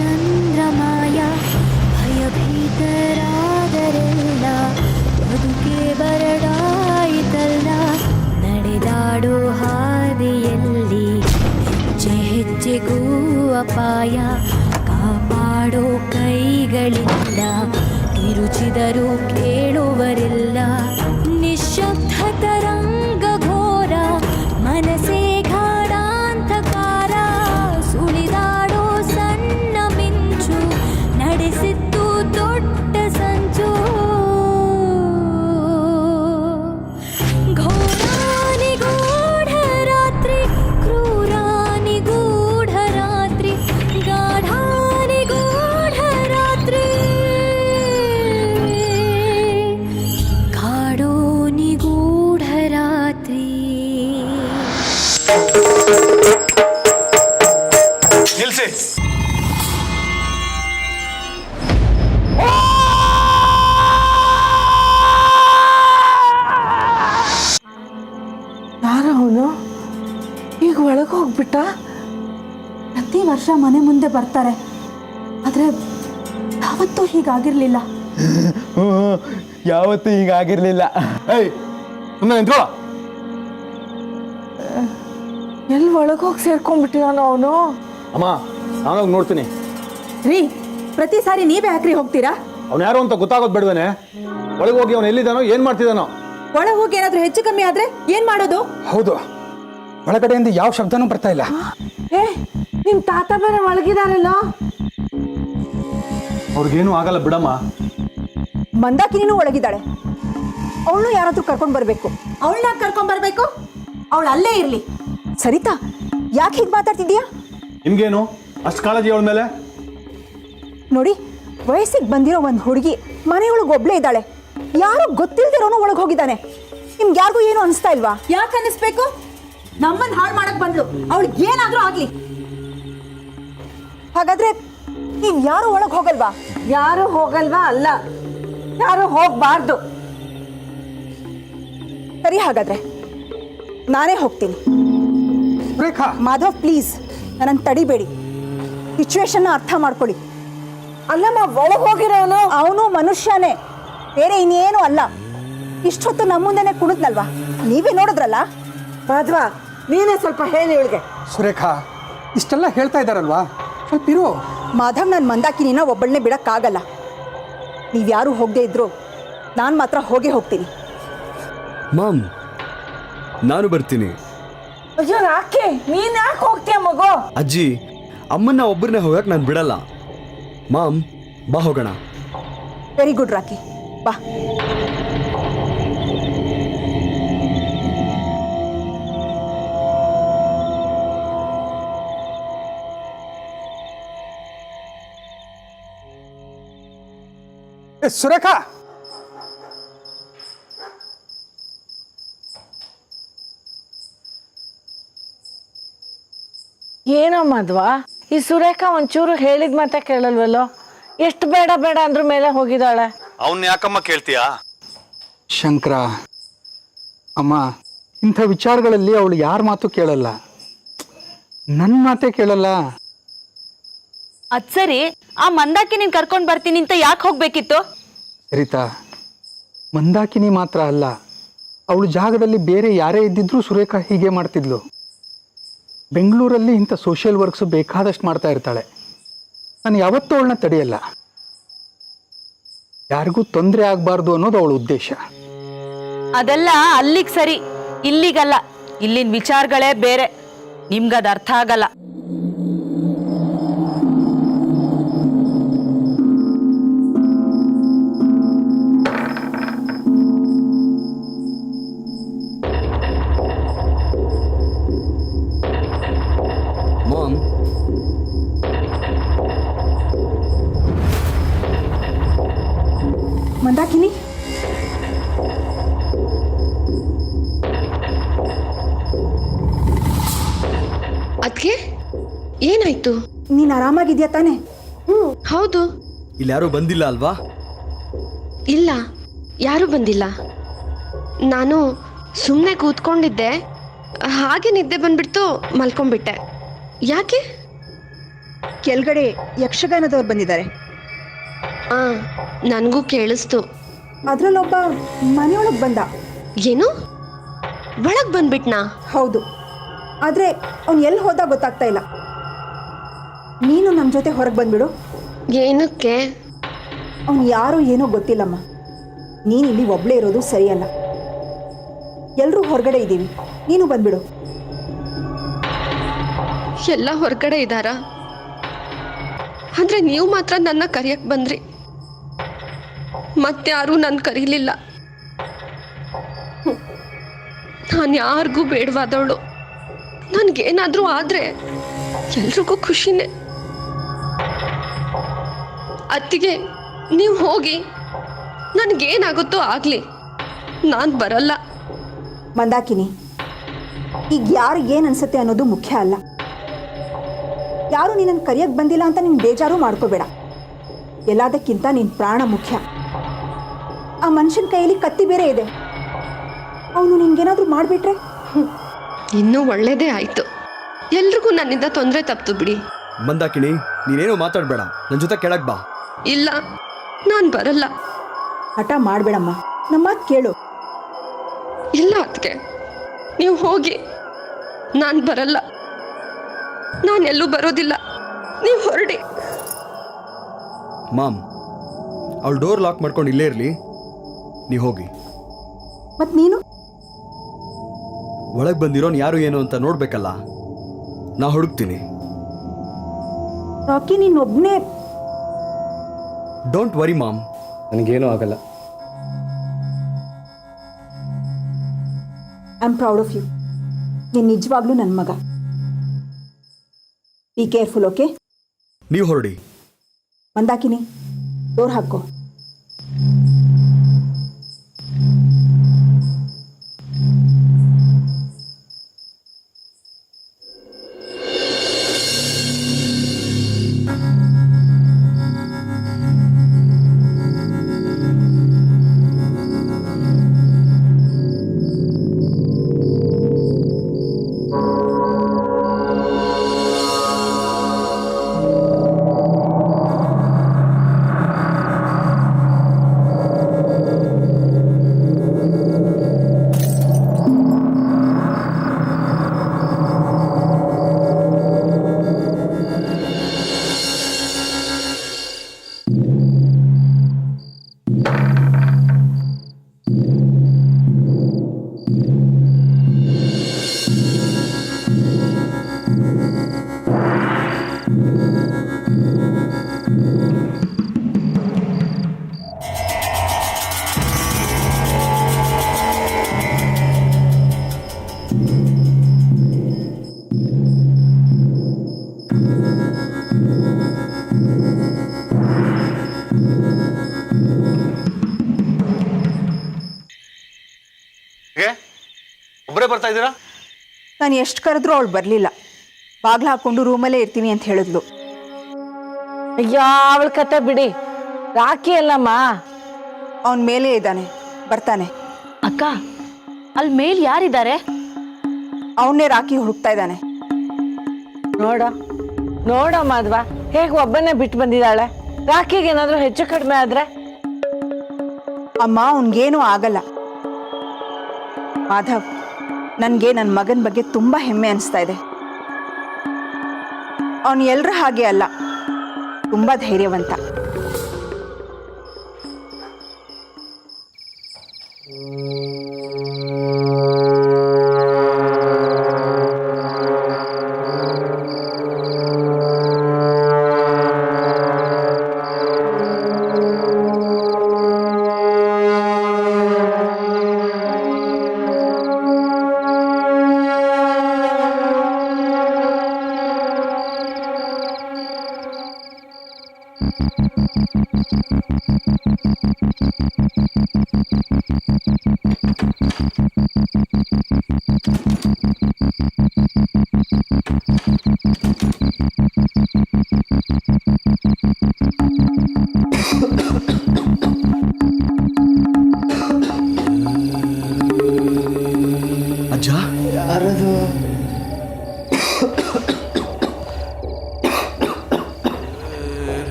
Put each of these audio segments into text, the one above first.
ಚಂದ್ರಮಾಯ ಭಯಭೀತರಾದರೆಲ್ಲ ಬದುಕೆ ಬರಡಾಯಿತಲ್ಲ. ನಡೆದಾಡೋ ಹಾದಿಯಲ್ಲಿ ಹೆಜ್ಜೆ ಹೆಜ್ಜೆಗೂ ಅಪಾಯ. ಕಾಪಾಡೋ ಕೈಗಳಿಂದ ಕಿರುಚಿದರೂ ಕೇಳುವರಿಲ್ಲ. ನಿಶ್ಶಬ್ದ ತರಂಗ ಘೋರ ಮನಸೇ ಗಾಢಾಂಧಕಾರ. ಸುಳಿದಾಡೋ ಸಣ್ಣ ಮಿಂಚು ನಡೆಸಿತ್ತು ದೊಡ್ಡ ಸಂಚು. ಘೋರಾನಿಗೂಢ ರಾತ್ರಿ ಕ್ರೂರಾನಿಗೂಢ ರಾತ್ರಿ ಗಾಢಾನಿಗೂಢ ರಾತ್ರಿ ಕಾಡೋ ನಿಗೂಢ ರಾತ್ರಿ. ನಿಲ್ಸಿ. ಯಾರವನು ಈಗ ಒಳಗೆ ಹೋಗ್ಬಿಟ್ಟ? ಪ್ರತಿ ವರ್ಷ ಮನೆ ಮುಂದೆ ಬರ್ತಾರೆ, ಆದರೆ ಯಾವತ್ತೂ ಹೀಗಾಗಿರ್ಲಿಲ್ಲ. ಯಾವತ್ತೂ ಹೀಗಾಗಿರ್ಲಿಲ್ಲ. ಏಯ್ ಸುಮ್ಮನೆ ನಿಂತ್ಕೋ. ಎಲ್ಲಿ ಒಳಗೆ ಹೋಗಿ ಸೇರ್ಕೊಂಡ್ಬಿಟ್ಟಿದಾನೋ ಅವನು? ಅಮ್ಮ ನಾನೋಗಿ ನೋಡ್ತೀನಿ. ರೀ, ಪ್ರತಿ ಸಾರಿ ನೀವೇ ಯಾಕ್ರಿ ಹೋಗ್ತೀರಾ? ಅವ್ನು ಯಾರು ಅಂತ ಗೊತ್ತಾಗೋದು ಬೇಡವೇನೆ? ಒಳಗೆ ಹೋಗಿ ಅವನು ಎಲ್ಲಿದ್ದಾನೋ ಏನು ಮಾಡ್ತಿದ್ದಾನೋ? ಒಳಗೆ ಹೋಗಿ ಏನಾದ್ರೂ ಹೆಚ್ಚು ಕಮ್ಮಿ ಆದ್ರೆ ಏನ್ ಮಾಡೋದು? ಹೌದು, ಒಳಗಡೆಯಿಂದ ಯಾವ ಶಬ್ದನೂ ಬರ್ತಾ ಇಲ್ಲ. ಏ, ನಿಮ್ ತಾತ ಬೇರೆ ಒಳಗಿದಾರಲ್ಲ. ಅವ್ರಿಗೇನು ಆಗಲ್ಲ ಬಿಡಮ್ಮ. ಮಂದಾಕಿನಿನೂ ಒಳಗಿದ್ದಾಳೆ. ಅವಳನ್ನು ಯಾರಾದ್ರೂ ಕರ್ಕೊಂಡ್ ಬರ್ಬೇಕು. ಅವಳನ್ನ ಕರ್ಕೊಂಡ್ ಬರ್ಬೇಕು. ಅವಳು ಅಲ್ಲೇ ಇರ್ಲಿ. ಸರಿತಾ, ಯಾಕೆ ಹೀಗೆ ಮಾತಾಡ್ತಿದ್ಯಾ? ನಿಮ್ಗೇನು ಅಷ್ಟು ಕಾಳಜಿ ಅವಳ ಮೇಲೆ? ನೋಡಿ, ವಯಸ್ಸಿಗೆ ಬಂದಿರೋ ಒಂದು ಹುಡುಗಿ ಮನೆಯೊಳಗೆ ಒಬ್ಳೇ ಇದ್ದಾಳೆ. ಯಾರು ಗೊತ್ತಿಲ್ದಿರೋನು ಒಳಗೆ ಹೋಗಿದ್ದಾನೆ. ನಿಮ್ಗೆ ಯಾರಿಗೂ ಏನು ಅನಿಸ್ತಾ ಇಲ್ವಾ? ಯಾಕೆ ಅನ್ನಿಸ್ಬೇಕು? ನಮ್ಮನ್ನ ಹಾಳು ಮಾಡಕ್ ಬಂದ್ಲು, ಅವಳಿಗೆ ಏನಾದ್ರೂ ಆಗ್ಲಿ. ಹಾಗಾದ್ರೆ ನೀವ್ ಯಾರು ಒಳಗೆ ಹೋಗಲ್ವಾ? ಯಾರು ಹೋಗಲ್ವಾ ಅಲ್ಲ, ಯಾರು ಹೋಗ್ಬಾರ್ದು. ಸರಿ, ಹಾಗಾದ್ರೆ ನಾನೇ ಹೋಗ್ತೀನಿ. ರೇಖಾ, ಮಾಧವ್ ಪ್ಲೀಸ್ ನನ್ನನ್ನು ತಡಿಬೇಡಿ. ಸಿಚುವೇಶನ್ನ ಅರ್ಥ ಮಾಡ್ಕೊಳ್ಳಿ. ಅಲ್ಲಮ್ಮ, ಒಳಗೆ ಹೋಗಿರೋನು ಅವನು ಮನುಷ್ಯನೇ, ಬೇರೆ ಇನ್ನೇನು ಅಲ್ಲ. ಇಷ್ಟೊತ್ತು ನಮ್ಮ ಮುಂದೆನೆ ಕುಣಿದ್ನಲ್ವಾ, ನೀವೇ ನೋಡಿದ್ರಲ್ಲ. ಮಾಧವ, ನೀನೇ ಸ್ವಲ್ಪ ಹೇಳಿ ಇವಳಿಗೆ. ಸುರೇಖಾ, ಇಷ್ಟೆಲ್ಲ ಹೇಳ್ತಾ ಇದ್ದಾರಲ್ವಾ, ಸ್ವಲ್ಪ ಇರು. ಮಾಧವ್, ನಾನು ಮಂದಾಕಿನಿನ ಒಬ್ಬಳನ್ನೇ ಬಿಡಕ್ಕಾಗಲ್ಲ. ನೀವ್ಯಾರು ಹೋಗದೆ ಇದ್ರು ನಾನು ಮಾತ್ರ ಹೋಗೇ ಹೋಗ್ತೀನಿ. ಮಾಮ್, ನಾನು ಬರ್ತೀನಿ. ಅಯ್ಯೋ, ಯಾಕೆ ನೀನ್ ಯಾಕೆ ಹೋಗ್ತೀಯ ಮಗು? ಅಜ್ಜಿ, ಅಮ್ಮನ್ನ ಒಬ್ಬರನ್ನೇ ಹೋಗಕ್ಕೆ ನಾನು ಬಿಡಲ್ಲ. ಮಾಮ್, ಬಾ ಹೋಗೋಣ. ವೆರಿ ಗುಡ್ ರಾಕಿ, ಬಾ. ಸುರೇಖಾ, ಏನೋ ಮಧ್ವ, ಈ ಸುರೇಖಾ ಒಂಚೂರು ಹೇಳಿದ ಮತ್ತೆ ಕೇಳಲ್ವಲ್ಲೋ? ಎಷ್ಟು ಬೇಡ ಬೇಡ ಅಂದ್ರ ಮೇಲೆ ಹೋಗಿದ್ದಾಳೆ. ಅವನ್ ಯಾಕಮ್ಮ ಕೇಳ್ತೀಯಾ? ಶಂಕರ, ಅಮ್ಮ, ಇಂಥ ವಿಚಾರಗಳಲ್ಲಿ ಅವಳು ಯಾರ ಮಾತು ಕೇಳಲ್ಲ, ನನ್ನ ಮಾತೇ ಕೇಳಲ್ಲ. ಅದ್ ಸರಿ, ಆ ಮಂದಾಕಿ ನೀನ್ ಕರ್ಕೊಂಡ್ ಬರ್ತೀನಿ ಅಂತ ಯಾಕೆ ಹೋಗ್ಬೇಕಿತ್ತು? ಸರಿತಾ, ಮಂದಾಕಿನಿ ಮಾತ್ರ ಅಲ್ಲ, ಅವಳು ಜಾಗದಲ್ಲಿ ಬೇರೆ ಯಾರೇ ಇದ್ದಿದ್ರೂ ಸುರೇಖಾ ಹೀಗೆ ಮಾಡ್ತಿದ್ಲು. ಬೆಂಗಳೂರಲ್ಲಿ ಇಂಥ ಸೋಷಿಯಲ್ ವರ್ಕ್ಸು ಬೇಕಾದಷ್ಟು ಮಾಡ್ತಾ ಇರ್ತಾಳೆ. ನಾನು ಯಾವತ್ತೂ ಅವಳನ್ನ ತಡೆಯಲ್ಲ. ಯಾರಿಗೂ ತೊಂದರೆ ಆಗಬಾರ್ದು ಅನ್ನೋದು ಅವಳ ಉದ್ದೇಶ. ಅದೆಲ್ಲ ಅಲ್ಲಿಗ್ ಸರಿ, ಇಲ್ಲಿಗಲ್ಲ. ಇಲ್ಲಿನ ವಿಚಾರಗಳೇ ಬೇರೆ, ನಿಮ್ಗದ ಅರ್ಥ ಆಗಲ್ಲ. ಮಾಮ್, ಮಂದಾಕಿನಿ, ಅದ್ಕೆ ಏನಾಯ್ತು? ನೀನ್ ಆರಾಮಾಗಿದ್ಯಾ ತಾನೆ? ಹೌದು. ಇಲ್ಲಿ ಯಾರೂ ಬಂದಿಲ್ಲ ಅಲ್ವಾ? ಇಲ್ಲ, ಯಾರೂ ಬಂದಿಲ್ಲ. ನಾನು ಸುಮ್ಮನೆ ಕೂತ್ಕೊಂಡಿದ್ದೆ, ಹಾಗೆ ನಿದ್ದೆ ಬಂದ್ಬಿಡ್ತು, ಮಲ್ಕೊಂಡ್ಬಿಟ್ಟೆ. ಯಾಕೆ? ಕೆಳಗಡೆ ಯಕ್ಷಗಾನದವ್ರು ಬಂದಿದ್ದಾರೆ. ಆ ನನಗೂ ಕೇಳಿಸ್ತು. ಅದ್ರಲ್ಲೊಬ್ಬ ಮನೆಯೊಳಗೆ ಬಂದ. ಏನು ಒಳಗ್ ಬಂದ್ಬಿಟ್ನಾ? ಹೌದು, ಆದರೆ ಅವ್ನು ಎಲ್ಲಿ ಹೋದ ಗೊತ್ತಾಗ್ತಾ ಇಲ್ಲ. ನೀನು ನಮ್ಮ ಜೊತೆ ಹೊರಗೆ ಬಂದ್ಬಿಡು. ಏನಕ್ಕೆ? ಅವ್ನು ಯಾರೋ ಏನೋ ಗೊತ್ತಿಲ್ಲಮ್ಮ. ನೀನು ಇಲ್ಲಿ ಒಬ್ಬಳೇ ಇರೋದು ಸರಿಯಲ್ಲ. ಎಲ್ಲರೂ ಹೊರಗಡೆ ಇದ್ದೀವಿ, ನೀನು ಬಂದ್ಬಿಡು. ಎಲ್ಲ ಹೊರಗಡೆ ಇದ್ದಾರಾ? ಅಂದ್ರೆ ನೀವು ಮಾತ್ರ ನನ್ನ ಕರೆಯಕ್ ಬಂದ್ರಿ, ಮತ್ತಾರೂ ನನ್ನ ಕರೀಲಿಲ್ಲ. ನಾನು ಯಾರಿಗೂ ಬೇಡವಾದವಳು. ನನ್ಗೇನಾದ್ರೂ ಆದ್ರೆ ಎಲ್ರಿಗೂ ಖುಷಿನೇ. ಅತ್ತಿಗೆ ನೀವು ಹೋಗಿ, ನನಗೇನಾಗುತ್ತೋ ಆಗ್ಲಿ, ನಾನು ಬರಲ್ಲ. ಮಂದಾಕಿನಿ, ಈಗ ಯಾರಿಗೇನು ಅನ್ಸುತ್ತೆ ಅನ್ನೋದು ಮುಖ್ಯ ಅಲ್ಲ. ಯಾರು ನಿನ್ನನ್ನು ಕರೆಯಕ್ಕೆ ಬಂದಿಲ್ಲ ಅಂತ ನೀನು ಬೇಜಾರು ಮಾಡ್ಕೋಬೇಡ. ಎಲ್ಲದಕ್ಕಿಂತ ನಿನ್ನ ಪ್ರಾಣ ಮುಖ್ಯ. ಆ ಮನುಷ್ಯನ ಕೈಯಲ್ಲಿ ಕತ್ತಿ ಬೇರೆ ಇದೆ. ಅವನು ನಿನ್ಗೇನಾದ್ರೂ ಮಾಡಿಬಿಟ್ರೆ? ಇನ್ನೂ ಒಳ್ಳೇದೇ ಆಯ್ತು. ಎಲ್ರಿಗೂ ನನ್ನಿಂದ ತೊಂದರೆ ತಪ್ತು ಬಿಡಿ. ಮಂದಾಕಿನಿ, ನೀನೇನೋ ಮಾತಾಡಬೇಡ, ನನ್ನ ಜೊತೆ ಕೆಳಗೆ ಬಾ. ಇಲ್ಲ, ನಾನು ಬರಲ್ಲ. ಹಠ ಮಾಡಬೇಡಮ್ಮ, ನಮ್ಮ ಮಾತು ಕೇಳು. ಇಲ್ಲ ಅದಕ್ಕೆ ನೀವು ಹೋಗಿ, ನಾನು ಬರಲ್ಲ. ನಾನೆಲ್ಲೂ ಬರೋದಿಲ್ಲ, ನೀವು ಹೊರಡಿ. ಮಾಮ್, ಅವಳು ಡೋರ್ ಲಾಕ್ ಮಾಡ್ಕೊಂಡು ಇಲ್ಲೇ ಇರಲಿ, ನೀವು ಹೋಗಿ. ಮತ್ತು ನೀನು ಒಳಗೆ ಬಂದಿರೋನು ಯಾರು ಏನು ಅಂತ ನೋಡ್ಬೇಕಲ್ಲ, ನಾ ಹುಡುಕ್ತೀನಿ. ರಾಕಿ, ನೀನೊಬ್ಬನೇ. ಡೋಂಟ್ ವರಿ ಮಾಮ್, ನನಗೇನೂ ಆಗಲ್ಲ. I am proud of you. ನೀನು ನಿಜವಾಗ್ಲೂ ನನ್ನ ಮಗ. Be careful, okay? ನೀವು ಹೊರಡಿ. ಮಂದಾಕಿನಿ, ಡೋರ್ ಹಾಕೋ. ಒಬ್ಬರೇ ಬರ್ತಾ ಇದ್ದೀರಾ? ನಾನು ಎಷ್ಟು ಕರೆದ್ರೂ ಅವಳು ಬರಲಿಲ್ಲ. ಬಾಗ್ಲು ಹಾಕ್ಕೊಂಡು ರೂಮಲ್ಲೇ ಇರ್ತೀನಿ ಅಂತ ಹೇಳಿದ್ಲು. ಅಯ್ಯೋ, ಅವಳ ಕತೆ ಬಿಡಿ. ರಾಕಿ ಅಲ್ಲಮ್ಮ, ಅವನ ಮೇಲೆ ಇದ್ದಾನೆ, ಬರ್ತಾನೆ. ಅಕ್ಕ, ಅಲ್ಲಿ ಮೇಲ್ ಯಾರಿದ್ದಾರೆ? ಅವನ್ನೇ ರಾಕಿ ಹುಡುಕ್ತಾ ಇದ್ದಾನೆ. ನೋಡ ಮಾಧವ, ಹೇಗೆ ಒಬ್ಬನೇ ಬಿಟ್ಟು ಬಂದಿದ್ದಾಳೆ. ರಾಕಿಗೆ ಏನಾದರೂ ಹೆಚ್ಚು ಕಡಿಮೆ ಆದ್ರೆ? ಅಮ್ಮ, ಅವನಿಗೇನೂ ಆಗಲ್ಲ. ಮಾಧವ್, ನನಗೆ ನನ್ನ ಮಗನ ಬಗ್ಗೆ ತುಂಬ ಹೆಮ್ಮೆ ಅನಿಸ್ತಾ ಇದೆ. ಅವನು ಎಲ್ಲರ ಹಾಗೆ ಅಲ್ಲ, ತುಂಬ ಧೈರ್ಯವಂತ. ಅಜ್ಜ, ಯಾರದು?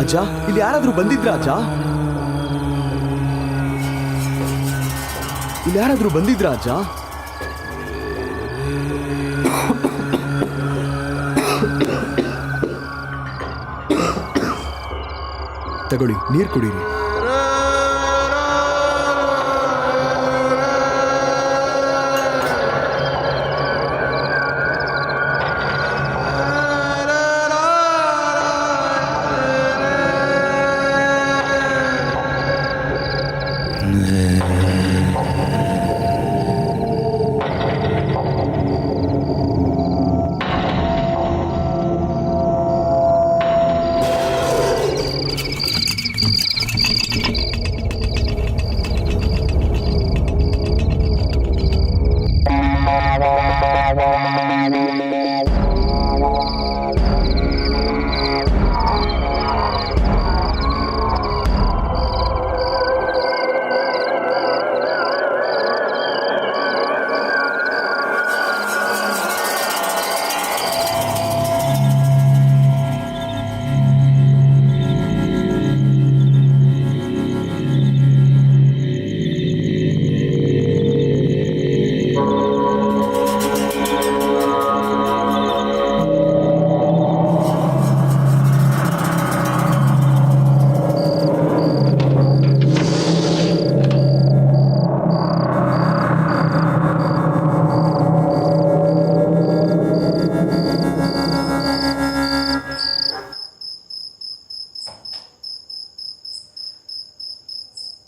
ಅಜ್ಜ ಇಲ್ಲಿ ಯಾರಾದ್ರೂ ಬಂದಿದ್ರಾ ಅಜ್ಜ? ಇಲ್ಲಿ ಯಾರಾದ್ರೂ ಬಂದಿದ್ರಾ ಅಜ್ಜ? ತಗೊಳ್ಳಿ, ನೀರು ಕುಡೀರಿ.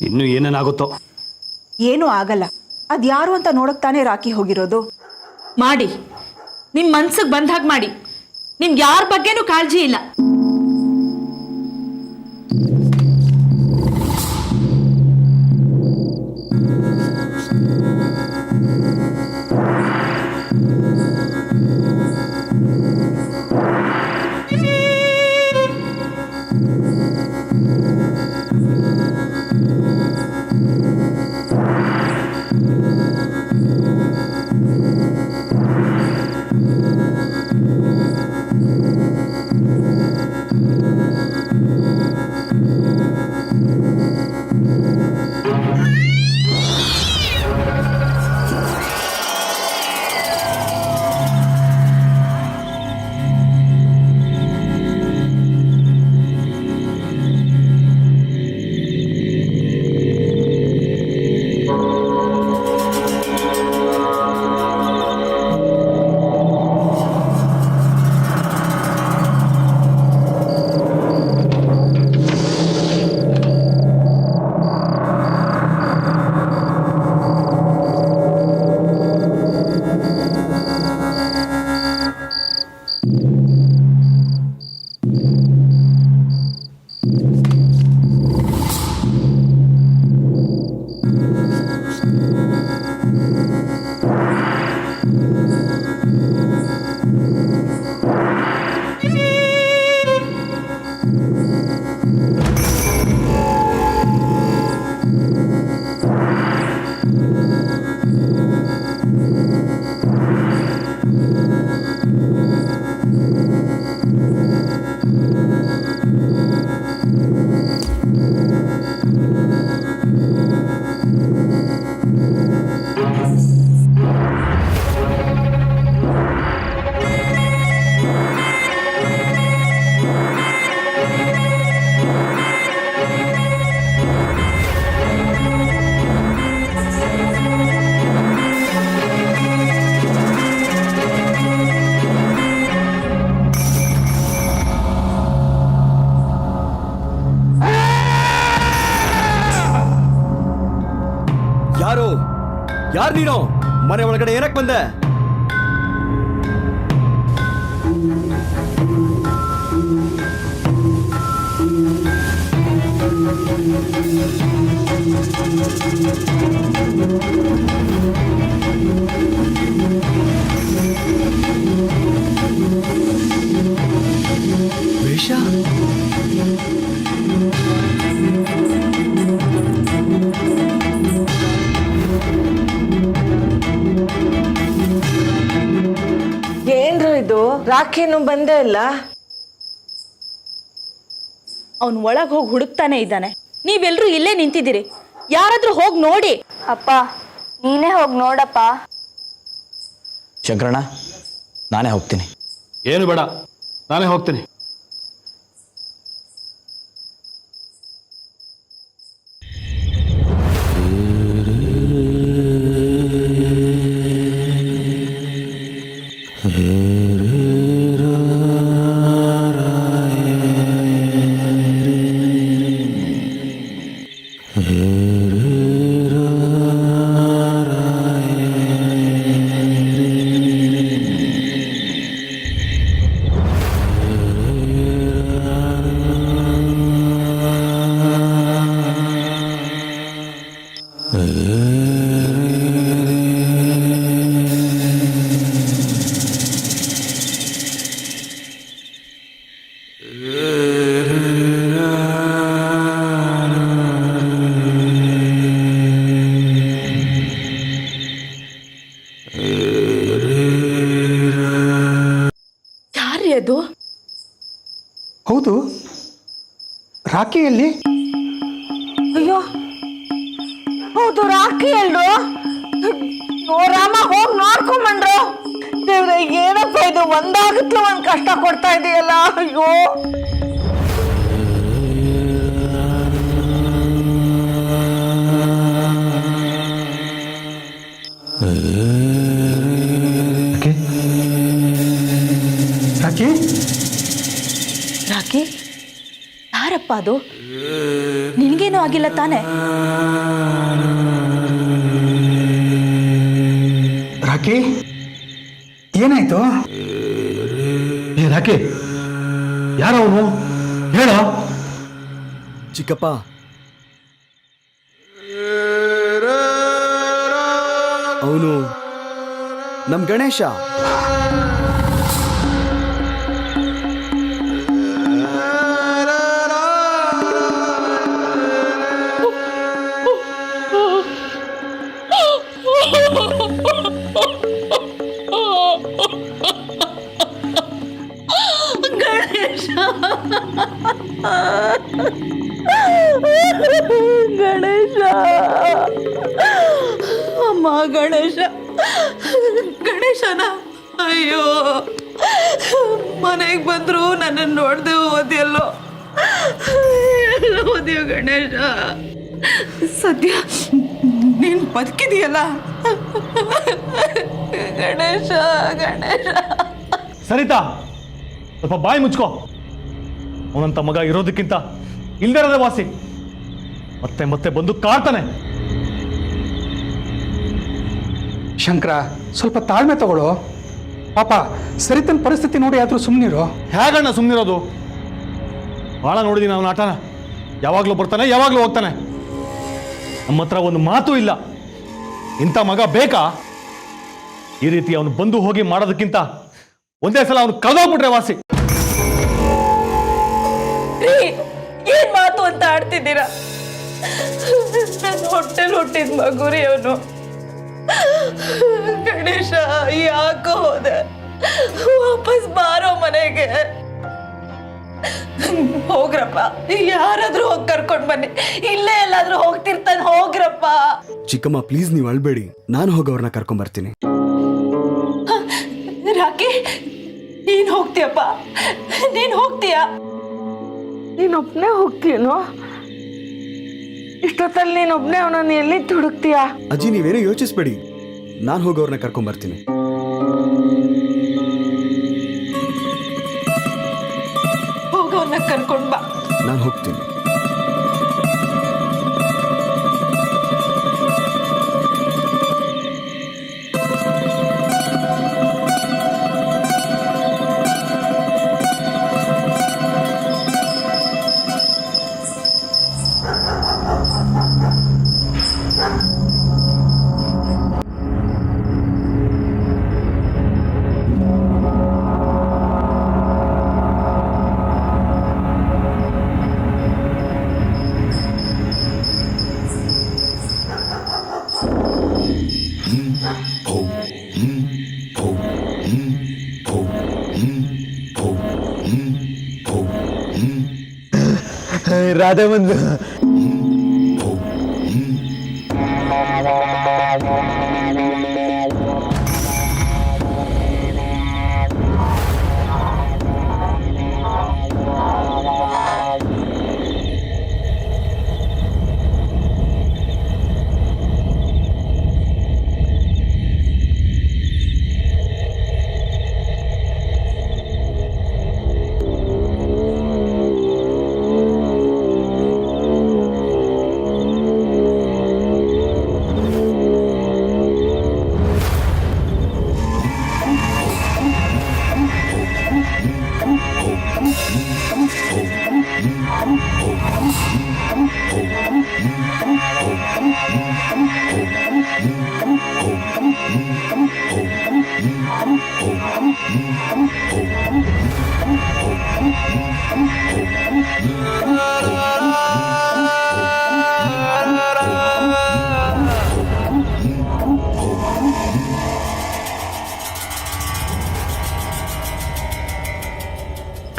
ಇನ್ನು ಏನೇನಾಗುತ್ತೋ. ಏನೂ ಆಗಲ್ಲ. ಅದ್ಯಾರು ಅಂತ ನೋಡಕ್ ತಾನೇ ರಾಕಿ ಹೋಗಿರೋದು. ಮಾಡಿ, ನಿಮ್ ಮನ್ಸಿಗೆ ಬಂದ ಹಾಗೆ ಮಾಡಿ. ನಿಮ್ಗೆ ಯಾರ ಬಗ್ಗೆನೂ ಕಾಳಜಿ ಇಲ್ಲ. ಯಾರು ನೀನು? ಮನೆ ಒಳಗಡೆ ಏನಕ್ಕೆ ಬಂದೆ? ವೇಷ? ಏನ್ರು ಇದು? ರಾಖಿನೂ ಬಂದೇ ಇಲ್ಲ. ಅವನು ಒಳಗೆ ಹೋಗಿ ಹುಡುಕ್ತಾನೆ ಇದ್ದಾನೆ. ನೀವೆಲ್ಲರೂ ಇಲ್ಲೇ ನಿಂತಿದ್ದೀರಿ, ಯಾರಾದ್ರೂ ಹೋಗಿ ನೋಡಿ. ಅಪ್ಪ ನೀನೇ ಹೋಗಿ ನೋಡಪ್ಪ. ಶಂಕರಣ್ಣ, ನಾನೇ ಹೋಗ್ತೀನಿ. ಏನು ಬೇಡ, ನಾನೇ ಹೋಗ್ತೀನಿ. ಯಾರ್ರೀ ಅದು? ಹೌದು, ರಾಖಿಯಲ್ಲಿ ಅಯ್ಯೋ ಹೌದು, ರಾಖಿ ಅಲ್ರು. ರಾಮ ಹೋಗಿ ನೋಡ್ಕೊಂಬಂಡ್ರು. ದೇವ್ರೆ, ಏನಪ್ಪ ಇದು, ಒಂದಾಗತ್ಲು ಒಂದ್ ಕಷ್ಟ ಕೊಡ್ತಾ ಇದೆಯಲ್ಲ. ಅಯ್ಯೋ ರಾಖಿ, ರಾಕಿ, ಯಾರಪ್ಪ ಅದು? ನಿನ್ಗೇನು ಆಗಿಲ್ಲ ತಾನೆ? ರಾಖಿ ಏನಾಯ್ತು? ಏ ರಾಕಿ, ಯಾರವನು ಹೇಳ. ಚಿಕ್ಕಪ್ಪ, ಅವನು ನಮ್ ಗಣೇಶ. ಗಣೇಶ, ಅಮ್ಮ ಗಣೇಶ, ಗಣೇಶನ ಅಯ್ಯೋ, ಮನೆಗೆ ಬಂದ್ರು ನನ್ನನ್ನು ನೋಡ್ದೆ ಓದಿಯಲ್ಲೋ, ಓದಿಯೋ ಗಣೇಶ. ಸದ್ಯ ನೀನು ಬದುಕಿದೆಯಲ್ಲ ಗಣೇಶ, ಗಣೇಶ. ಸರಿತಾ, ಸ್ವಲ್ಪ ಬಾಯಿ ಮುಚ್ಕೋ. ಅವನಂತ ಮಗ ಇರೋದಕ್ಕಿಂತ ಇಲ್ದಿರೋದೇ ವಾಸಿ. ಮತ್ತೆ ಮತ್ತೆ ಬಂದು ಕಾಡ್ತಾನೆ. ಶಂಕರ, ಸ್ವಲ್ಪ ತಾಳ್ಮೆ ತಗೊಳ್ಳೋ. ಪಾಪ ಸರಿತನ ಪರಿಸ್ಥಿತಿ ನೋಡಿ ಆದ್ರೂ ಸುಮ್ಮನಿರೋ. ಹೇಗಣ್ಣ ಸುಮ್ಮನಿರೋದು? ಭಾಳ ನೋಡಿದೀನಿ ಅವನ ಆಟನ. ಯಾವಾಗಲೂ ಬರ್ತಾನೆ, ಯಾವಾಗಲೂ ಹೋಗ್ತಾನೆ. ನಮ್ಮ ಹತ್ರ ಒಂದು ಮಾತು ಇಲ್ಲ. ಇಂಥ ಮಗ ಬೇಕಾ? ಈ ರೀತಿ ಅವನು ಬಂದು ಹೋಗಿ ಮಾಡೋದಕ್ಕಿಂತ ಒಂದೇ ಸಲ ಅವನು ಕಳೆದೋಗ್ಬಿಟ್ರೆ ವಾಸಿ. ಏನ್ ಮಾತು ಅಂತ ಆಡ್ತಿದ್ದೀರಾ? ನನ್ನ ಹೊಟ್ಟೆಲ್ ಹುಟ್ಟಿದ ಮಗುರಿ ಅವನು. ಗಣೇಶ, ಯಾಕೋ ಹೋದೆ? ವಾಪಸ್ ಬಾರೋ ಮನೆಗೆ. ಹೋಗ್ರಪ್ಪ, ಯಾರಾದ್ರೂ ಹೋಗಿ ಕರ್ಕೊಂಡ್ ಬನ್ನಿ. ಇಲ್ಲೇ ಎಲ್ಲಾದ್ರೂ ಹೋಗ್ತಿರ್ತಾನೆ, ಹೋಗ್ರಪ್ಪ. ಚಿಕ್ಕಮ್ಮ ಪ್ಲೀಸ್, ನೀವು ಅಳ್ಬೇಡಿ. ನಾನು ಹೋಗಿ ಅವ್ರನ್ನ ಕರ್ಕೊಂಡ್ ಬರ್ತೀನಿ. ರಾಕಿ, ನೀನ್ ಹೋಗ್ತೀಯಪ್ಪ? ನೀನ್ ಹೋಗ್ತೀಯಾ? ನೀನೊಬ್ನೇ ಹೋಗ್ತೀಯನೋ? ಇಷ್ಟೊತ್ತಲ್ಲಿ ನೀನೊಬ್ನೇ ಅವನನ್ನು ಎಲ್ಲಿ ಹುಡುಕ್ತೀಯಾ? ಅಜ್ಜಿ, ನೀವೇನೋ ಯೋಚಿಸ್ಬೇಡಿ. ನಾನು ಹೋಗಿ ಅವ್ರನ್ನ ಕರ್ಕೊಂಡ್ ಬರ್ತೀನಿ. ಹೋಗೋನ್ನ ಕರ್ಕೊಂಡ್ ಬಾ. ನಾನು ಹೋಗ್ತೀನಿ. ರಾಧಾ ಬಂದು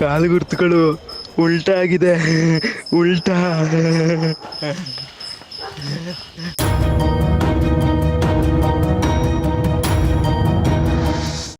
ಕಾಲು ಗುರ್ತುಗಳು ಉಲ್ಟಾ ಆಗಿದೆ ಉಲ್ಟಾ